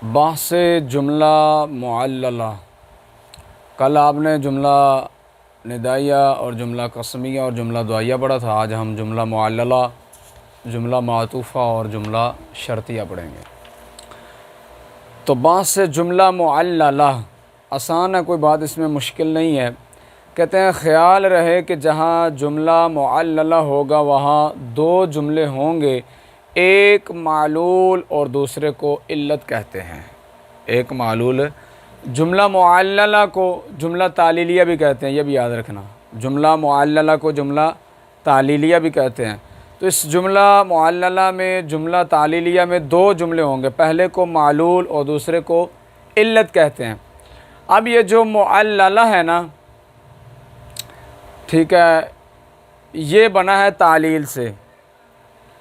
बहस जुमला मुअल्लला। कल आपने जुमला निदाइया और जुमला कसमिया और जुमला दुआइया पढ़ा था। आज हम जुमला मुअल्लला, जुमला मातूफ़ा और जुमला शर्तिया पढ़ेंगे। तो बहस जुमला मुअल्लला आसान है, कोई बात इसमें मुश्किल नहीं है। कहते हैं ख़याल रहे कि जहाँ जुमला मुअल्लला होगा वहाँ दो जुमले होंगे, एक मालूल और दूसरे को इल्लत कहते हैं। एक मालूल, जुमला मुअल्लला को जुमला तालीलिया भी कहते हैं, ये भी याद रखना। जुमला मुअल्लला को जुमला तालीलिया भी कहते हैं। तो इस जुमला मुअल्लला में, जुमला तालीलिया में दो जुमले होंगे, पहले को मालूल और दूसरे को इल्लत कहते हैं। अब ये जो मुअल्लला है ना, ठीक है, ये बना है तालील से।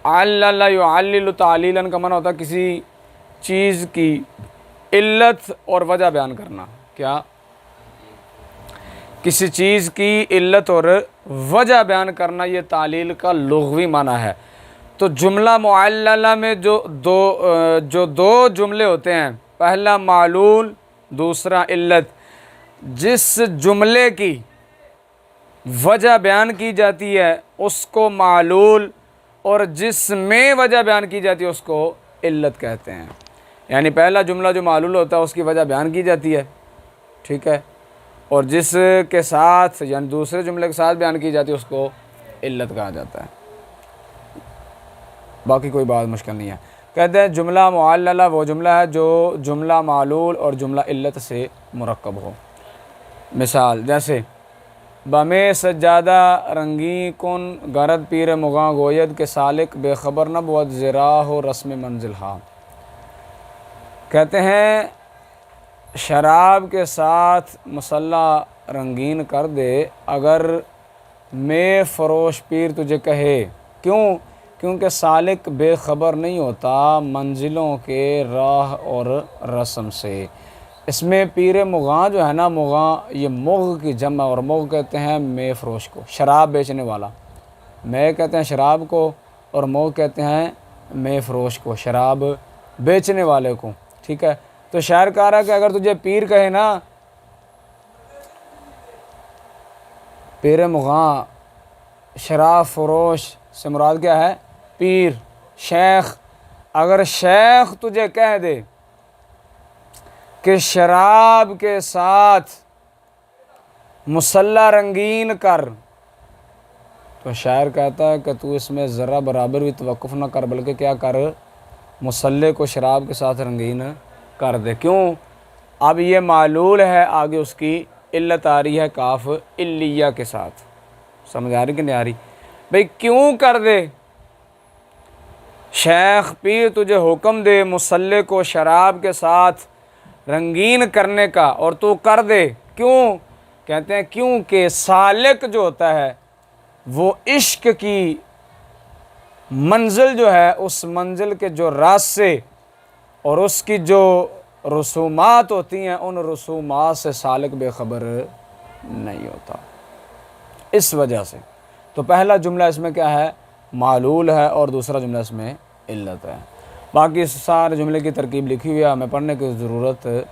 अल्लला युअल्लिलु तालीलन का माना होता है किसी चीज़ की इल्लत और वजह बयान करना। क्या? किसी चीज़ की इल्लत और वजह बयान करना, ये तालील का लुग़वी माना है। तो जुमला मुअल्लला में जो दो जुमले होते हैं, पहला मालूल दूसरा इल्लत, जिस जुमले की वजह बयान की जाती है उसको मालूल और जिसमें वजह बयान की जाती है उसको इल्लत कहते हैं। यानी पहला जुमला जो मालूल होता है उसकी वजह बयान की जाती है, ठीक है, और जिसके साथ यानी दूसरे जुमले के साथ बयान की जाती है उसको इल्लत कहा जाता है। बाकी कोई बात मुश्किल नहीं है। कहते हैं जुमला मुअल्लला वो जुमला है जो जुमला मालूल और जुमला इल्लत से मुरक्कब हो। मिसाल जैसे बमे सज्जादा रंगी कुन गरद पीर मुगा गोयद के सालिक बेखबर न बुअद ज़रा हो रस्म मंजिल हा। कहते हैं शराब के साथ मसल्ला रंगीन कर दे अगर मैं फ़रोश पीर तुझे कहे। क्यों? क्योंकि सालिक बेखबर नहीं होता मंजिलों के राह और रस्म से। इसमें पीर मुगा जो है ना, मुगा ये मुग़ की जमा, और मुग़ कहते हैं मे फ़रोश को, शराब बेचने वाला। मे कहते हैं शराब को और मुग़ कहते हैं मे फ़रोश को, शराब बेचने वाले को, ठीक है। तो शायर कह रहा है कि अगर तुझे पीर कहे ना, पीर मुगा शराब फ़रोश से मुराद क्या है? पीर, शेख। अगर शेख तुझे कह दे कि शराब के साथ मुसल्ला रंगीन कर, तो शायर कहता है कि तू इसमें ज़रा बराबर भी तवक्कुफ़ न कर, बल्कि क्या कर, मुसल्ले को शराब के साथ रंगीन कर दे। क्यों? अब ये मालूल है, आगे उसकी इल्लत आ रही है काफ इल्लिया के साथ। समझ आ रही कि नहीं आ रही? भाई क्यों कर दे? शेख पीर तुझे हुक्म दे मुसल्ले को शराब के साथ रंगीन करने का और तू कर दे। क्यों? कहते हैं क्योंकि सालिक जो होता है वो इश्क की मंजिल जो है, उस मंजिल के जो रास्ते और उसकी जो रसूमात होती हैं, उन रसूमात से सालिक बेखबर नहीं होता। इस वजह से तो पहला जुमला इसमें क्या है? मालूल है, और दूसरा जुमला इसमें इल्लत है। बाकी इस सारे जुमले की तरकीब लिखी हुई है, हमें पढ़ने की ज़रूरत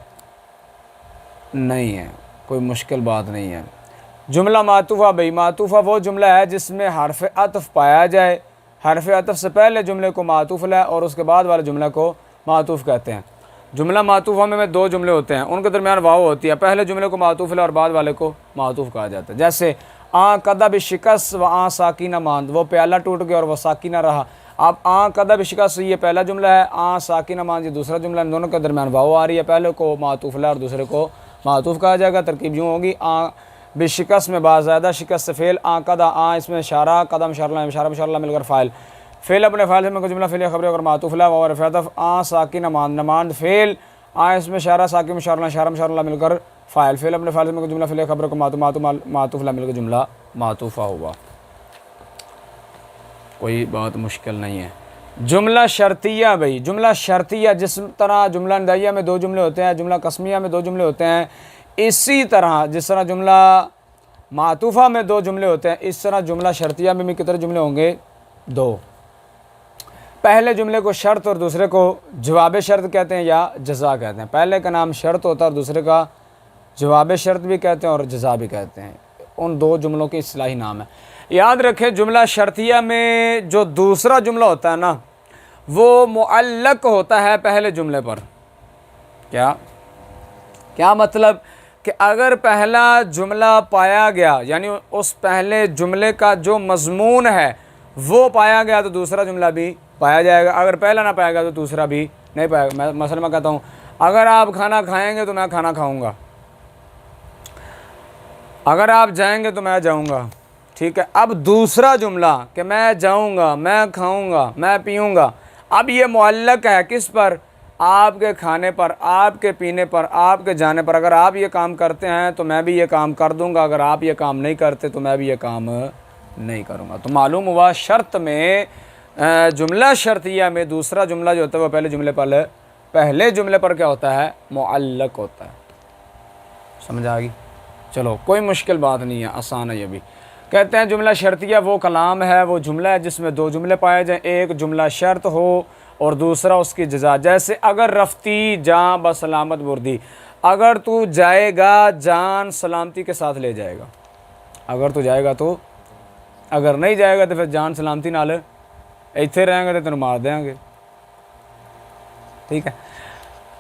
नहीं है, कोई मुश्किल बात नहीं है। जुमला मातूफ़ा, भाई मातूफ़ा वो जुमला है जिसमें हर्फ़ अतफ़ पाया जाए। हर्फ़ अतफ़ से पहले जुमले को मातूफ़ है और उसके बाद वाले जुमले को मातूफ़ कहते हैं। जुमला मातूफ़ा में दो जुमले होते हैं, उनके दरमियान वाव होती है। पहले जुमले को मातूफ़ और बाद वाले को मातूफ़ कहा जाता है। जैसे आ कदा बिशिकस व आ साकिना मांद, वो प्याला टूट गया और वह साकिना रहा। अब आ कदा बिशिकस ये पहला जुमला है, आ साकिना मांद ये दूसरा जुमला है। दोनों के दरमियान वाव आ रही है, पहले को मातूफ़ और दूसरे को मातूफ़ कहा जाएगा। तरकीब यूँ होगी, आ बेशिकस में बाज़ायदा शिकस से फ़ेल, आ कदा, आ इसमें इशारा, कदम इशारा, इशारा इशारा मिलकर फ़ाइल। फ़ेल अपने फ़ाइल से जुमला फ़ेल खबर और मातूफ़ और फ़तफ़, आ साकिन नमांद, नमांद फ़ेल, आ इसमें इशारा साकिन इशारा इशारा मिलकर फ़ाइल। फ़ेल अपने फ़ाइल से जुमला फ़ेल खबर को मातूफ़ मिलकर जुमला मातूफ़ा हुआ। कोई बात मुश्किल नहीं है। जुमला शर्तिया, भाई जुमला शर्तिया जिस तरह जुमला निदाइया में दो जुमले होते हैं, जुमला कस्मिया में दो जुमले होते हैं, इसी तरह जिस तरह जुमला मातूफ़ा में दो जुमले होते हैं, इस तरह जुमला शर्तिया में भी कितने जुमले होंगे? दो। पहले जुमले को शर्त और दूसरे को जवाब शर्त कहते हैं या जज़ा कहते हैं। पहले का नाम शर्त होता है और दूसरे का जवाब शर्त भी कहते हैं और जज़ा भी कहते हैं। उन दो जुमलों के इस्लाही नाम है। याद रखें, जुमला शर्तिया में जो दूसरा जुमला होता है ना, वो मुअल्लक होता है पहले जुमले पर। क्या क्या मतलब कि अगर पहला जुमला पाया गया, यानी उस पहले जुमले का जो मज़मून है वो पाया गया, तो दूसरा जुमला भी पाया जाएगा। अगर पहला ना पाया गया तो दूसरा भी नहीं पाएगा। मसलन मैं कहता हूँ, अगर आप खाना खाएंगे तो मैं खाना खाऊंगा, अगर आप जाएंगे तो मैं जाऊंगा। ठीक है, अब दूसरा जुमला कि मैं जाऊंगा, मैं खाऊंगा, मैं पीऊंगा, अब ये मुअल्लक है किस पर? आपके खाने पर, आपके पीने पर, आपके जाने पर। अगर आप ये काम करते हैं तो मैं भी ये काम कर दूंगा, अगर आप ये काम नहीं करते तो मैं भी ये काम नहीं करूंगा। तो मालूम हुआ शर्त में, जुमला शर्तिया में दूसरा जुमला जो होता है वो पहले जुमले पर क्या होता है? मुअल्लक होता है। समझ आ गई? चलो, कोई मुश्किल बात नहीं है, आसान है ये भी। कहते हैं जुमला शर्तिया वो कलाम है, वो जुमला है जिसमें दो जुमले पाए जाएं, एक जुमला शर्त हो और दूसरा उसकी जज़ा। जैसे अगर रफ्ती जान बसलामत बुर्दी, अगर तू जाएगा जान सलामती के साथ ले जाएगा। अगर तू जाएगा तो, अगर नहीं जाएगा तो फिर जान सलामती नाल इत्थे रहेंगे तो तेन मार देंगे। ठीक है,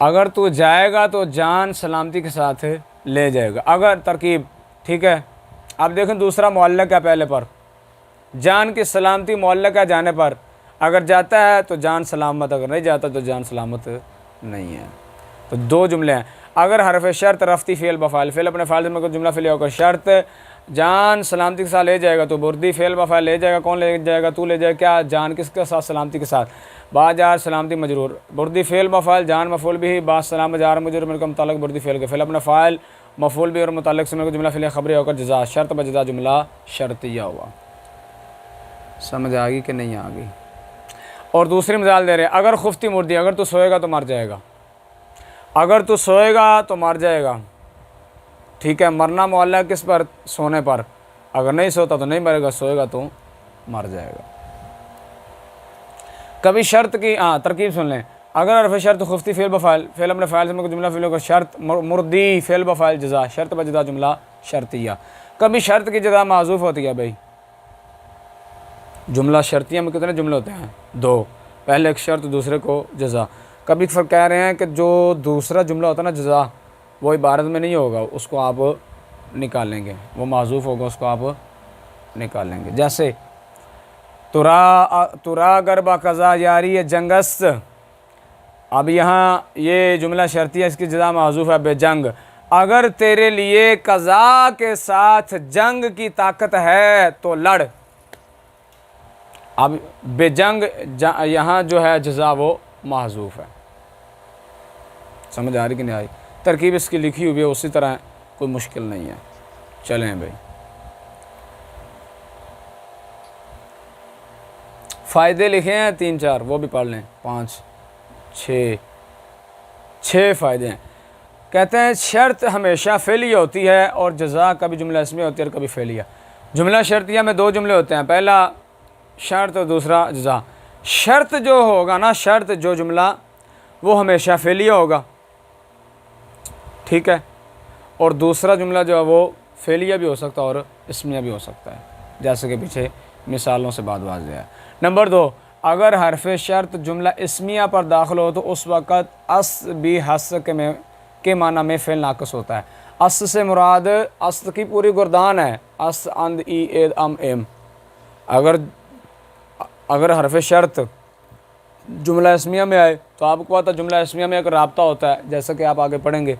अगर तू जाएगा तो जान सलामती के साथ ले जाएगा। अगर तरकीब, ठीक है, अब देखें दूसरा मुअल्लक है पहले पर, जान की सलामती मुअल्लक है जाने पर। अगर जाता है तो जान सलामत, अगर नहीं जाता तो जान सलामत नहीं है। तो दो जुमले हैं। अगर हरफ शर्त रफ्ती फ़ेल बफ़ाइल, फ़ेल अपने फ़ाइल में कोई जुमला फ़ेल होगा, शर्त जान सलामती के साथ ले जाएगा तो बुर्दी फ़ेल बफ़ाइल ले जाएगा। कौन ले जाएगा? तू ले जाएगा। क्या? जान किसके साथ? सलामती के साथ। बाजार सलामती मजरूर, बुर्दी फ़ेल बफ़ाइल, जान मफ़ूल भी, बास सलाम जार मजरूर मिलकर मुताल्लिक़ बुर्दी फ़ेल के, फ़ेल अपने फ़ाइल मफ़ूल भी और मुताल्लिक़ से मिलकर जुमला फ़ेल ख़बरी होकर जज़ा, शर्त बजज़ा जुमला शर्तिया हुआ। समझ आ गई कि नहीं आ गई? और दूसरी मिसाल दे रहे हैं, अगर खुफ्ती मुर्दी, अगर तू सोएगा तो मर जाएगा। अगर तू सोएगा तो मर जाएगा। ठीक है, मरना मुअल्लक किस पर? सोने पर। अगर नहीं सोता तो नहीं मरेगा, सोएगा तो मर जाएगा। कभी शर्त की तरकीब सुन लें। अगर हरफ शर्त खुफ्ती फ़ेल बफ़ाइल, फ़ेल अपने फ़ाइल से मिलकर जुमला फ़ेल होकर, शर्त मुर्दी फ़ेल बफ़ाइल जज़ा, शर्त बजज़ा जुमला शर्तिया। कभी शर्त की जगह माज़ूफ़ होती है। भाई जुमला शर्तिया में कितने जुमले होते हैं? दो, पहले एक शर्त दूसरे को जज़ा। कभी फिर कह रहे हैं कि जो दूसरा जुमला होता है ना जज़ा, वो इबारत में नहीं होगा, उसको आप निकालेंगे, वो माज़ूफ़ होगा, उसको आप निकालेंगे। जैसे तुरा गरबा कज़ा यारी जंगस्त, अब यहाँ ये जुमला शर्तिया, इसकी जज़ा माज़ूफ़ है बेजंग। अगर तेरे लिए कज़ा के साथ जंग की ताकत है तो लड़। अब बेजंग यहाँ जो है जज़ा वो माज़ूफ़ है। समझ आ रही कि नहीं आई? तरकीब इसकी लिखी हुई है उसी तरह, कोई मुश्किल नहीं है। चलें भाई, फ़ायदे लिखे हैं 3-4, वो भी पढ़ लें। 5-6 फ़ायदे हैं। कहते हैं शर्त हमेशा फ़ेलिया होती है और जज़ा कभी जुमला इसमें होती है और कभी फ़ेलिया। जुमला शर्तिया में दो जुमले होते हैं, पहला शर्त और दूसरा जज़ा। शर्त जो होगा ना, शर्त जो जुमला, वो हमेशा फ़ेलिया होगा। ठीक है, और दूसरा जुमला जो है वो फ़ेलिया भी हो सकता है और इसमिया भी हो सकता है, जैसे कि पीछे मिसालों से बात वाज़ेह है। नंबर 2, अगर हरफ शर्त जुमला इसमिया पर दाखिल हो तो उस वक़्त अस भी हस के माना में फ़ेल नाक़िस होता है। अस से मुराद अस की पूरी गुरदान है, अस अंद ई एद अम एम। अगर हरफ शर्त जुमला इसमिया में आए तो आपको पता जुमला इसमिया में एक राब्ता होता है, जैसा कि आप आगे पढ़ेंगे।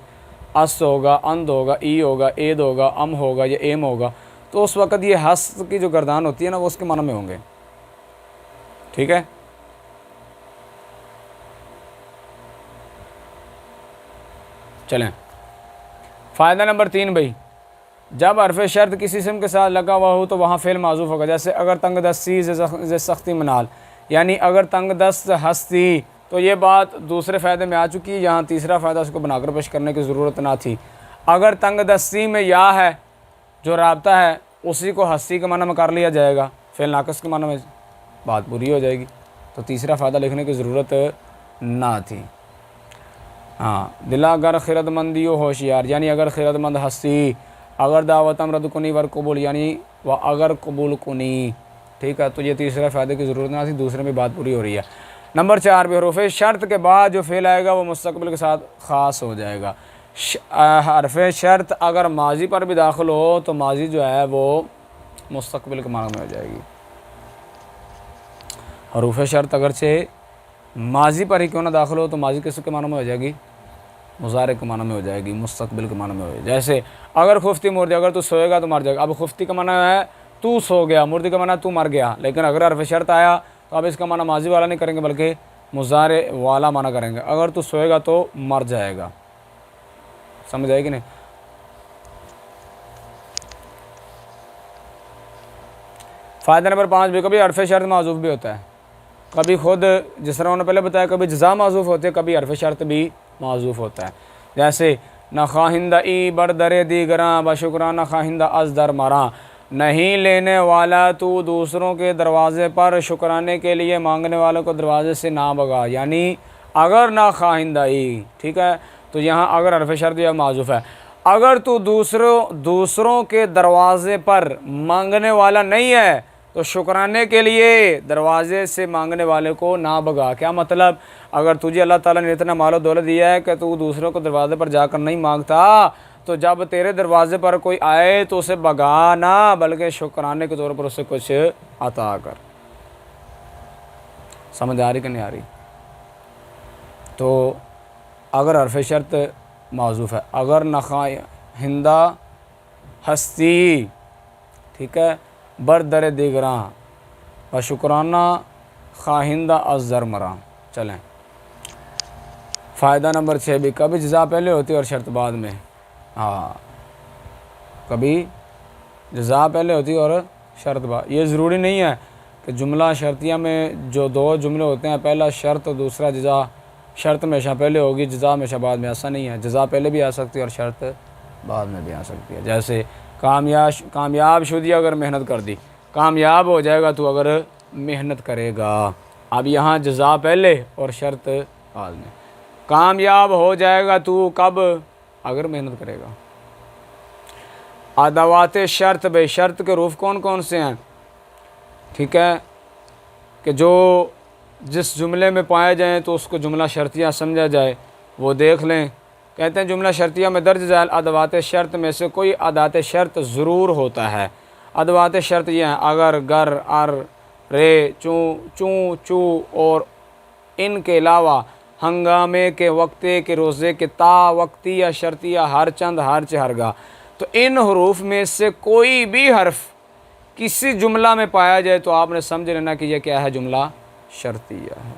अस होगा, अंद होगा, ई होगा, एद होगा, अम होगा या एम होगा, तो उस वक़्त ये हस की जो गर्दान होती है ना, वो उसके माना में होंगे। ठीक है, चलें। फ़ायदा नंबर 3 भाई, जब हरफ शर्त किसी इस्म के साथ लगा हुआ हो तो वहाँ फ़ेल माज़ूफ़ होगा। जैसे अगर तंग दस्ती से सख्ती मनाल, यानी अगर तंग दस्त हस्ती, तो ये बात दूसरे फ़ायदे में आ चुकी है, यहाँ तीसरा फ़ायदा उसको बनाकर पेश करने की ज़रूरत ना थी। अगर तंग दस्ती में या है जो राब्ता है, उसी को हस्ती के माना में कर लिया जाएगा, फ़ेल नाक़िस के माना में, बात पूरी हो जाएगी। तो तीसरा फ़ायदा लिखने की ज़रूरत ना थी। हाँ, दिला अगर खिरतमंदी होशियार, यानी अगर खिरतमंद हस्ती, अगर दावतम रद्द कुनी वर कबूल, यानी वह अगर कबूल कुनी। ठीक है, तो ये तीसरे फ़ायदे की ज़रूरत ना थी, दूसरे में बात पूरी हो रही है। नंबर 4 पे हरूफ शर्त के बाद जो फ़ेल आएगा वो मुस्तकबिल के साथ ख़ास हो जाएगा। हरफ शर्त अगर माजी पर भी दाखिल हो तो माजी जो है वो मुस्तकबिल के मानो में हो जाएगी। हरूफ शर्त अगरचे माजी पर ही क्यों ना दाखिल हो तो माजी किसके मानो में हो जाएगी? मुज़ारे के मानो में हो जाएगी, मुस्तकबिल के मानो में हो जाएगी। जैसे अगर खुफ्ती मुर्दी, अगर तू सोएगा तो मर जाएगा। अब खुफ्ती का माना है तू सो गया, मुर्दी का माना तू मर गया। लेकिन अगर हरफ शर्त आया तो अब इसका माना माजी वाला नहीं करेंगे बल्कि मुज़ारे वाला माना करेंगे। अगर तू सोएगा तो मर जाएगा। समझ आएगी नहीं? फ़ायदा नंबर 5 भी, कभी हरफ शर्त माज़ूफ़ भी होता है। कभी खुद जिस तरह उन्होंने पहले बताया, कभी जज़ा माज़ूफ़ होती है, कभी हरफ शर्त भी माज़ूफ़ होता है। जैसे न खाहिंदा ई बरदरे दीगरा बशुक्राना खाहिंदा अज दर मरा, नहीं लेने वाला तू दूसरों के दरवाज़े पर शुक्राने के लिए मांगने वालों को दरवाज़े से ना भगा, यानी अगर ना खाहिंदा ई। ठीक है, तो यहाँ अगर हरफ शर्त या माज़ूफ़ है। अगर तू दूसरों के दरवाज़े पर मांगने वाला नहीं है तो शुक्राने के लिए दरवाज़े से मांगने वाले को ना भगा। क्या मतलब? अगर तुझे अल्लाह ताला ने इतना मालो दौलत दिया है कि तू दूसरों को दरवाज़े पर जाकर नहीं मांगता, तो जब तेरे दरवाज़े पर कोई आए तो उसे भगा ना, बल्कि शुक्राने के तौर पर उसे कुछ अता कर। समझ आ रही कि नहीं आ रही? तो अगर हरफ शर्त माज़ूफ़ है, अगर नखा हिंदा हस्ती, ठीक है, बर दर दिगरा व शुक्राना खाहिंदा अज़र मरा। चलें, फ़ायदा नंबर 6 भी, कभी जज़ा पहले होती है और शर्त बाद में। हाँ, कभी जज़ा पहले होती है और शर्त बाद। ये ज़रूरी नहीं है कि जुमला शर्तिया में जो दो जुमले होते हैं, पहला शर्त और दूसरा जज़ा, शर्त हमेशा पहले होगी, जज़ा हमेशा बाद में। ऐसा नहीं है, जज़ा पहले भी आ सकती है और शर्त बाद में भी आ सकती है। जैसे कामयाब शुदी अगर मेहनत कर दी, कामयाब हो जाएगा तू अगर मेहनत करेगा। अब यहाँ जज़ा पहले और शर्त बाद में। कामयाब हो जाएगा तू कब? अगर मेहनत करेगा। अदावात शर्त, बे शर्त के रूफ कौन कौन से हैं? ठीक है, कि जो जिस जुमले में पाए जाएँ तो उसको जुमला शर्तिया समझा जाए, वो देख लें। कहते हैं जुमला शर्तिया में दर्ज झैल अदवात शर्त में से कोई अदात शर्त ज़रूर होता है। अदवात शर्त ये हैं अगर, गर, अर, रे, चूँ, चूँ, चू और इनके अलावा हंगामे के, वक्ते के, रोज़े के, ता, वक्ती या शर्तिया, हर चंद, हर हरगा। तो इन हरूफ में से कोई भी हर्फ किसी जुमला में पाया जाए तो आपने समझ लेना कि यह क्या है? जुमला शर्तिया है।